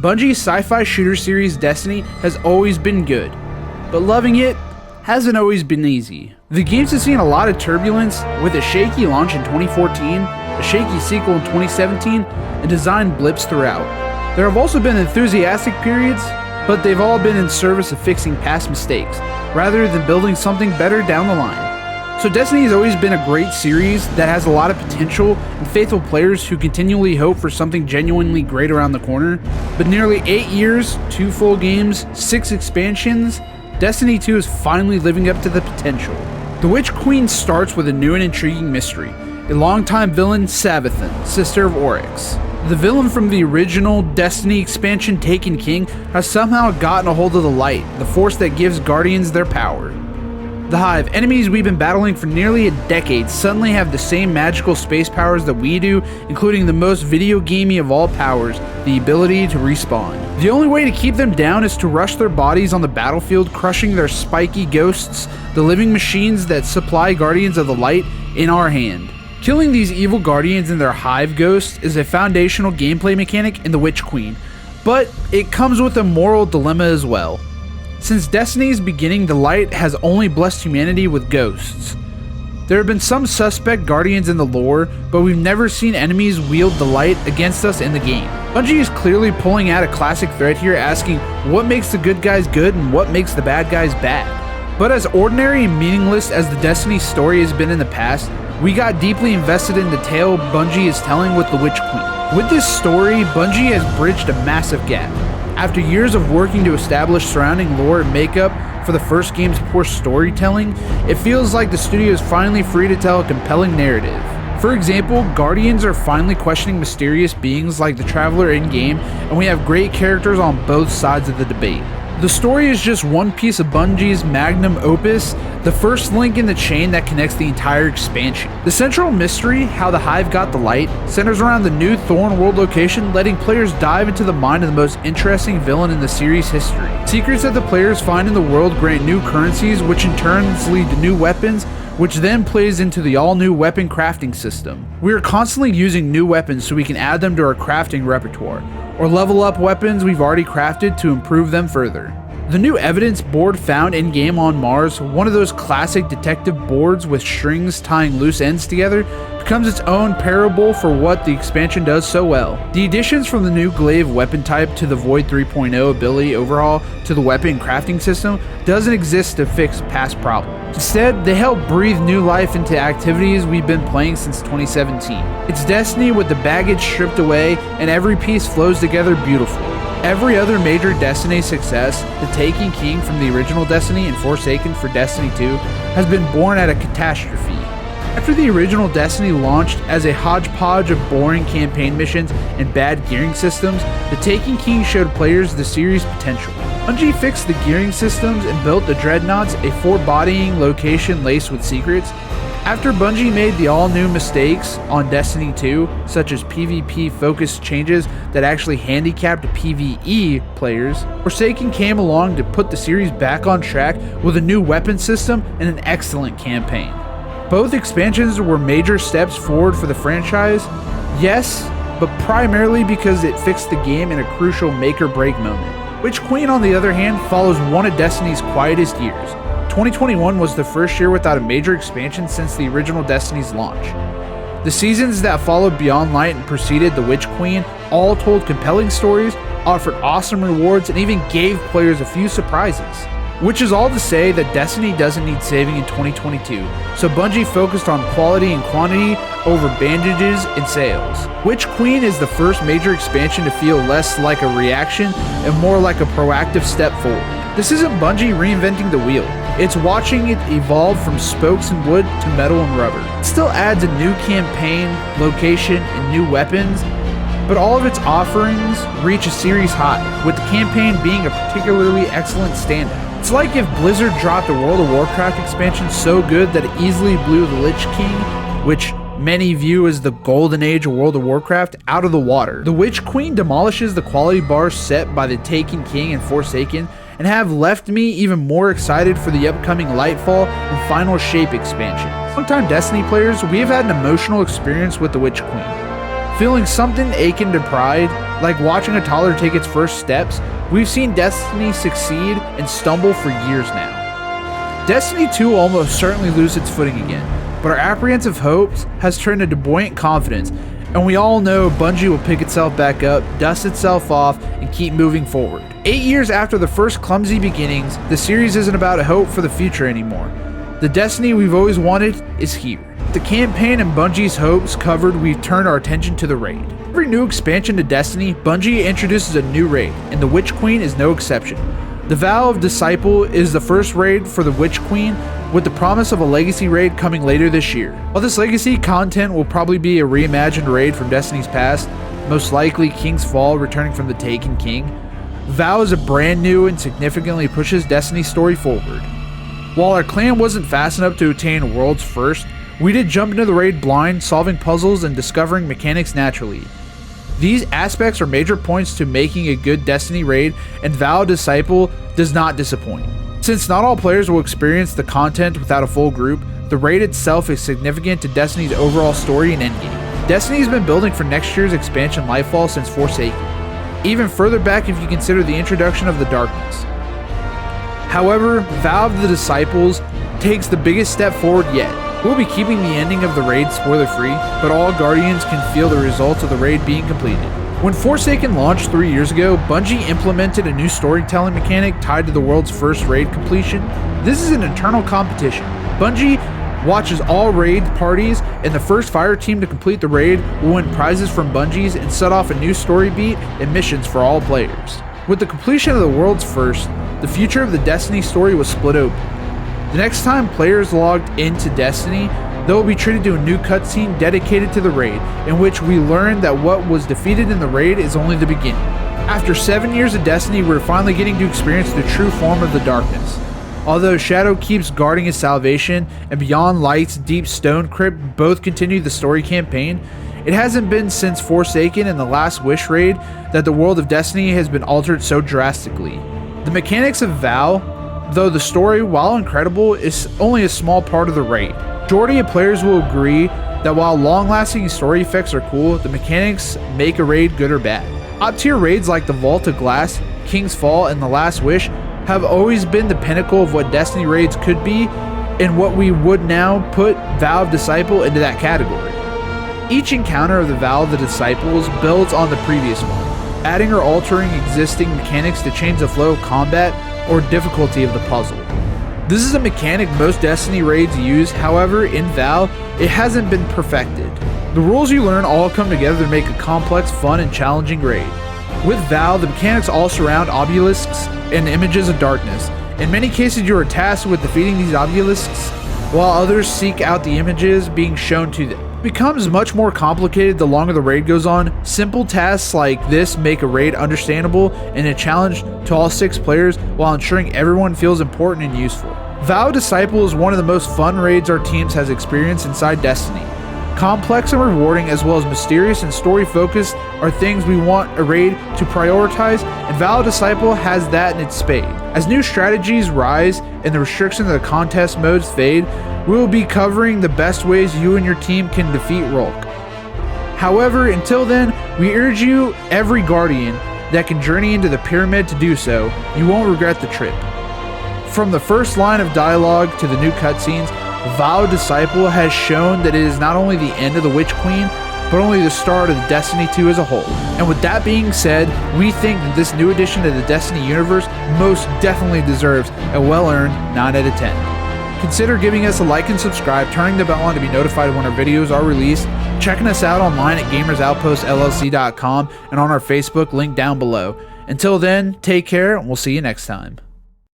Bungie's sci-fi shooter series Destiny has always been good, but loving it hasn't always been easy. The games have seen a lot of turbulence, with a shaky launch in 2014, a shaky sequel in 2017, and design blips throughout. There have also been enthusiastic periods, but they've all been in service of fixing past mistakes, rather than building something better down the line. So Destiny has always been a great series that has a lot of potential and faithful players who continually hope for something genuinely great around the corner. But nearly 8 years, 2 full games, 6 expansions, Destiny 2 is finally living up to the potential. The Witch Queen starts with a new and intriguing mystery, a longtime villain, Savathun, sister of Oryx. The villain from the original Destiny expansion, Taken King, has somehow gotten a hold of the light, the force that gives Guardians their power. The Hive, enemies we've been battling for nearly a decade, suddenly have the same magical space powers that we do, including the most video gamey of all powers, the ability to respawn. The only way to keep them down is to rush their bodies on the battlefield, crushing their spiky ghosts, the living machines that supply Guardians of the Light, in our hand. Killing these evil Guardians and their Hive ghosts is a foundational gameplay mechanic in the Witch Queen, but it comes with a moral dilemma as well. Since Destiny's beginning, the Light has only blessed humanity with ghosts. There have been some suspect Guardians in the lore, but we've never seen enemies wield the Light against us in the game. Bungie is clearly pulling out a classic thread here, asking what makes the good guys good and what makes the bad guys bad. But as ordinary and meaningless as the Destiny story has been in the past, we got deeply invested in the tale Bungie is telling with the Witch Queen. With this story, Bungie has bridged a massive gap. After years of working to establish surrounding lore and makeup for the first game's poor storytelling, it feels like the studio is finally free to tell a compelling narrative. For example, Guardians are finally questioning mysterious beings like the Traveler in-game, and we have great characters on both sides of the debate. The story is just one piece of Bungie's magnum opus, the first link in the chain that connects the entire expansion. The central mystery, how the Hive got the Light, centers around the new Thorn World location, letting players dive into the mind of the most interesting villain in the series' history. Secrets that the players find in the world grant new currencies, which in turn lead to new weapons, which then plays into the all-new weapon crafting system. We are constantly using new weapons so we can add them to our crafting repertoire, or level up weapons we've already crafted to improve them further. The new evidence board found in-game on Mars, one of those classic detective boards with strings tying loose ends together, becomes its own parable for what the expansion does so well. The additions from the new glaive weapon type to the Void 3.0 ability overhaul to the weapon crafting system doesn't exist to fix past problems. Instead, they help breathe new life into activities we've been playing since 2017. It's Destiny with the baggage stripped away, and every piece flows together beautifully. Every other major Destiny success, the Taken King from the original Destiny and Forsaken for Destiny 2, has been born at a catastrophe. After the original Destiny launched as a hodgepodge of boring campaign missions and bad gearing systems, the Taken King showed players the series' potential. Bungie fixed the gearing systems and built the Dreadnoughts, a forebodying location laced with secrets. After Bungie made the all-new mistakes on Destiny 2, such as PvP-focused changes that actually handicapped PvE players, Forsaken came along to put the series back on track with a new weapon system and an excellent campaign. Both expansions were major steps forward for the franchise, yes, but primarily because it fixed the game in a crucial make-or-break moment. Witch Queen, on the other hand, follows one of Destiny's quietest years. 2021 was the first year without a major expansion since the original Destiny's launch. The seasons that followed Beyond Light and preceded The Witch Queen all told compelling stories, offered awesome rewards, and even gave players a few surprises. Which is all to say that Destiny doesn't need saving in 2022, so Bungie focused on quality and quantity over bandages and sales. Witch Queen is the first major expansion to feel less like a reaction and more like a proactive step forward. This isn't Bungie reinventing the wheel, it's watching it evolve from spokes and wood to metal and rubber. It still adds a new campaign, location, and new weapons, but all of its offerings reach a series high, with the campaign being a particularly excellent standout. It's like if Blizzard dropped a World of Warcraft expansion so good that it easily blew the Lich King, which many view as the golden age of World of Warcraft, out of the water. The Witch Queen demolishes the quality bars set by the Taken King and Forsaken, and have left me even more excited for the upcoming Lightfall and Final Shape expansion. Longtime Destiny players, we have had an emotional experience with the Witch Queen. Feeling something akin to pride, like watching a toddler take its first steps, we've seen Destiny succeed and stumble for years now. Destiny 2 will almost certainly lose its footing again, but our apprehensive hopes has turned into buoyant confidence, and we all know Bungie will pick itself back up, dust itself off, and keep moving forward. 8 years after the first clumsy beginnings, the series isn't about hope for the future anymore. The Destiny we've always wanted is here. The campaign and Bungie's hopes covered, we've turned our attention to the raid. Every new expansion to Destiny, Bungie introduces a new raid, and the Witch Queen is no exception. The Vow of Disciple is the first raid for the Witch Queen, with the promise of a legacy raid coming later this year. While this legacy content will probably be a reimagined raid from Destiny's past, most likely King's Fall returning from the Taken King, Vow is a brand new and significantly pushes Destiny's story forward. While our clan wasn't fast enough to attain World's First, we did jump into the raid blind, solving puzzles and discovering mechanics naturally. These aspects are major points to making a good Destiny raid, and Vow Disciple does not disappoint. Since not all players will experience the content without a full group, the raid itself is significant to Destiny's overall story and endgame. Destiny has been building for next year's expansion Lightfall since Forsaken, even further back if you consider the introduction of the Darkness. However, Vow of the Disciples takes the biggest step forward yet. We'll be keeping the ending of the raid spoiler-free, but all Guardians can feel the results of the raid being completed. When Forsaken launched 3 years ago, Bungie implemented a new storytelling mechanic tied to the world's first raid completion. This is an internal competition. Bungie watches all raid parties, and the first fire team to complete the raid will win prizes from Bungie's and set off a new story beat and missions for all players. With the completion of the world's first, the future of the Destiny story was split open. The next time players logged into Destiny, they will be treated to a new cutscene dedicated to the raid, in which we learn that what was defeated in the raid is only the beginning. After 7 years of Destiny, we're finally getting to experience the true form of the Darkness. Although Shadow keeps guarding his salvation, and Beyond Light's Deep Stone Crypt both continue the story campaign, it hasn't been since Forsaken and the Last Wish raid that the world of Destiny has been altered so drastically. The mechanics of Vow, though the story, while incredible, is only a small part of the raid. Majority of players will agree that while long-lasting story effects are cool, the mechanics make a raid good or bad. Top-tier raids like the Vault of Glass, King's Fall, and the Last Wish have always been the pinnacle of what Destiny raids could be, and what we would now put Vow of Disciple into that category. Each encounter of the Vow of the Disciples builds on the previous one, adding or altering existing mechanics to change the flow of combat or difficulty of the puzzle. This is a mechanic most Destiny raids use, however, in Vow, it hasn't been perfected. The rules you learn all come together to make a complex, fun, and challenging raid. With Vow, the mechanics all surround obelisks and images of darkness. In many cases, you are tasked with defeating these obelisks, while others seek out the images being shown to them. It becomes much more complicated the longer the raid goes on. Simple tasks like this make a raid understandable and a challenge to all 6 players while ensuring everyone feels important and useful. Vow Disciple is one of the most fun raids our teams has experienced inside Destiny. Complex and rewarding, as well as mysterious and story-focused, are things we want a raid to prioritize, and Vow Disciple has that in its spade. As new strategies rise and the restrictions of the contest modes fade, we will be covering the best ways you and your team can defeat Rolk. However, until then, we urge you, every Guardian that can journey into the Pyramid to do so, you won't regret the trip. From the first line of dialogue to the new cutscenes, Vow Disciple has shown that it is not only the end of the Witch Queen, but only the start of the Destiny 2 as a whole. And with that being said, we think that this new addition to the Destiny universe most definitely deserves a well-earned 9 out of 10. Consider giving us a like and subscribe, turning the bell on to be notified when our videos are released, checking us out online at gamersoutpostllc.com and on our Facebook link down below. Until then, take care and we'll see you next time.